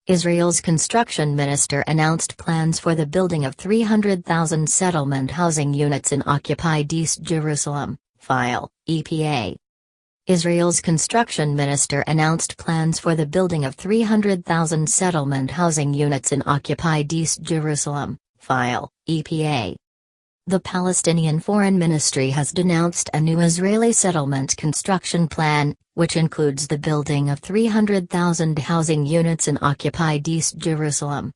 Israel's construction minister announced plans for the building of 300,000 settlement housing units in occupied East Jerusalem, file, EPA. Israel's construction minister announced plans for the building of 300,000 settlement housing units in occupied East Jerusalem, file, EPA. The Palestinian Foreign Ministry has denounced a new Israeli settlement construction plan, which includes the building of 300,000 housing units in occupied East Jerusalem.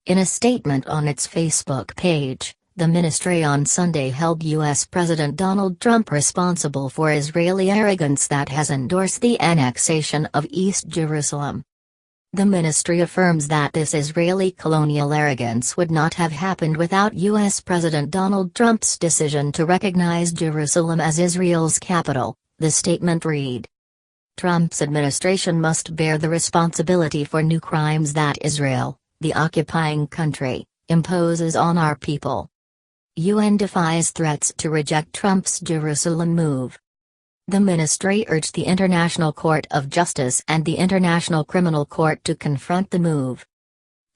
In a statement on its Facebook page, the ministry on Sunday held U.S. President Donald Trump responsible for Israeli arrogance that has endorsed the annexation of East Jerusalem. The ministry affirms that this Israeli colonial arrogance would not have happened without U.S. President Donald Trump's decision to recognize Jerusalem as Israel's capital, the statement read. Trump's administration must bear the responsibility for new crimes that Israel, the occupying country, imposes on our people. UN defies threats to reject Trump's Jerusalem move. The ministry urged the International Court of Justice and the International Criminal Court to confront the move.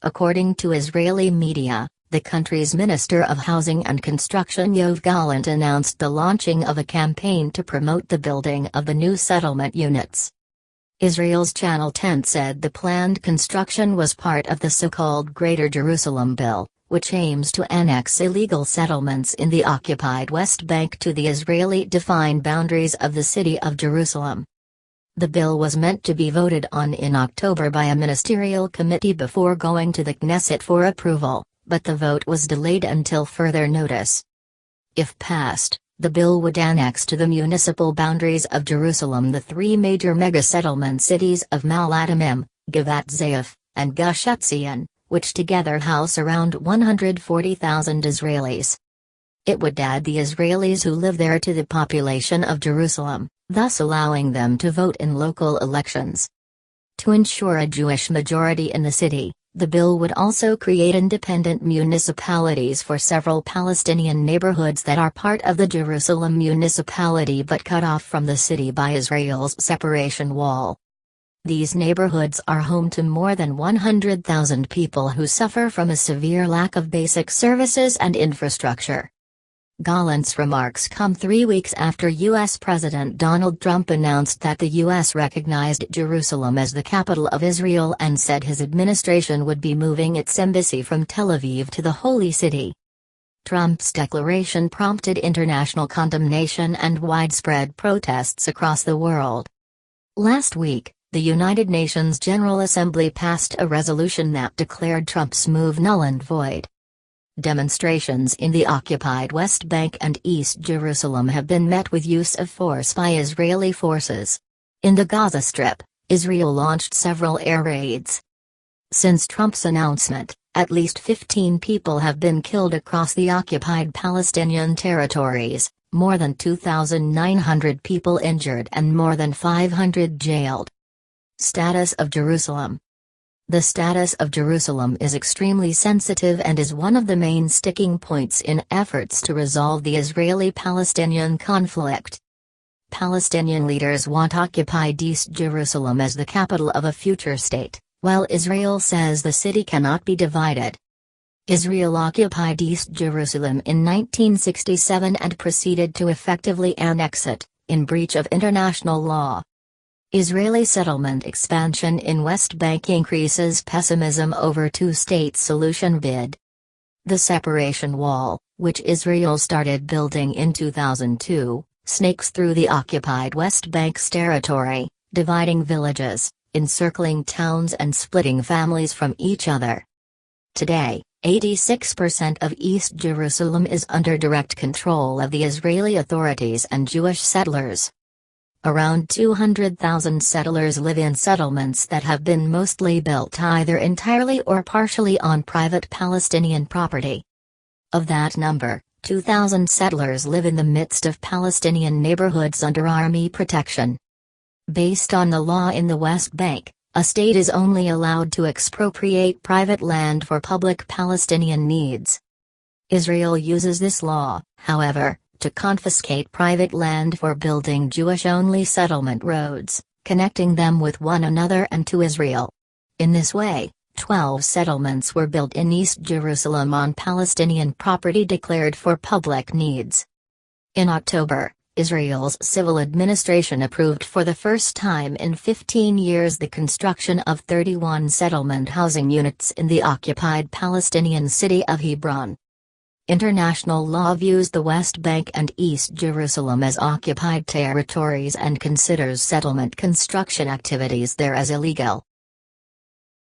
According to Israeli media, the country's Minister of Housing and Construction Yoav Gallant announced the launching of a campaign to promote the building of the new settlement units. Israel's Channel 10 said the planned construction was part of the so-called Greater Jerusalem Bill, which aims to annex illegal settlements in the occupied West Bank to the Israeli-defined boundaries of the city of Jerusalem. The bill was meant to be voted on in October by a ministerial committee before going to the Knesset for approval, but the vote was delayed until further notice. If passed, the bill would annex to the municipal boundaries of Jerusalem the three major mega-settlement cities of Ma'ale Adumim, Givat Zaif, and Gush Etzion, which together house around 140,000 Israelis. It would add the Israelis who live there to the population of Jerusalem, thus allowing them to vote in local elections. To ensure a Jewish majority in the city, the bill would also create independent municipalities for several Palestinian neighborhoods that are part of the Jerusalem municipality but cut off from the city by Israel's separation wall. These neighborhoods are home to more than 100,000 people who suffer from a severe lack of basic services and infrastructure. Gallant's remarks come 3 weeks after U.S. President Donald Trump announced that the U.S. recognized Jerusalem as the capital of Israel and said his administration would be moving its embassy from Tel Aviv to the Holy City. Trump's declaration prompted international condemnation and widespread protests across the world. Last week, the United Nations General Assembly passed a resolution that declared Trump's move null and void. Demonstrations in the occupied West Bank and East Jerusalem have been met with use of force by Israeli forces. In the Gaza Strip, Israel launched several air raids. Since Trump's announcement, at least 15 people have been killed across the occupied Palestinian territories, more than 2,900 people injured and more than 500 jailed. Status of Jerusalem. The status of Jerusalem is extremely sensitive and is one of the main sticking points in efforts to resolve the Israeli-Palestinian conflict. Palestinian leaders want occupied East Jerusalem as the capital of a future state, while Israel says the city cannot be divided. Israel occupied East Jerusalem in 1967 and proceeded to effectively annex it, in breach of international law. Israeli settlement expansion in West Bank increases pessimism over two-state solution bid. The separation wall, which Israel started building in 2002, snakes through the occupied West Bank's territory, dividing villages, encircling towns and splitting families from each other. Today, 86% of East Jerusalem is under direct control of the Israeli authorities and Jewish settlers. Around 200,000 settlers live in settlements that have been mostly built either entirely or partially on private Palestinian property. Of that number, 2,000 settlers live in the midst of Palestinian neighborhoods under army protection. Based on the law in the West Bank, a state is only allowed to expropriate private land for public Palestinian needs. Israel uses this law, however, to confiscate private land for building Jewish-only settlement roads, connecting them with one another and to Israel. In this way, 12 settlements were built in East Jerusalem on Palestinian property declared for public needs. In October, Israel's civil administration approved for the first time in 15 years the construction of 31 settlement housing units in the occupied Palestinian city of Hebron. International law views the West Bank and East Jerusalem as occupied territories and considers settlement construction activities there as illegal.